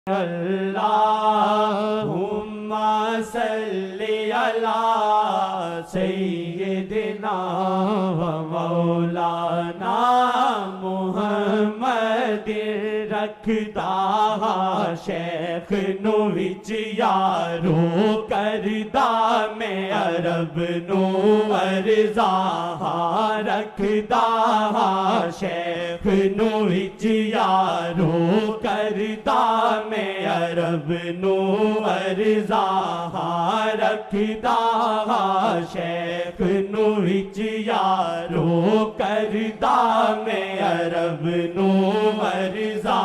اللہم صلی علی سیدنا و مولانا محمد رکھدا شیخ نو وچ یارو کردا میں عرب نو ارزا رکھدا شیخ نو وچ یارو کردا میں عرب نو ارزا رکھدا شیخ نو وچ یارو کردا میں عرب نو ارزا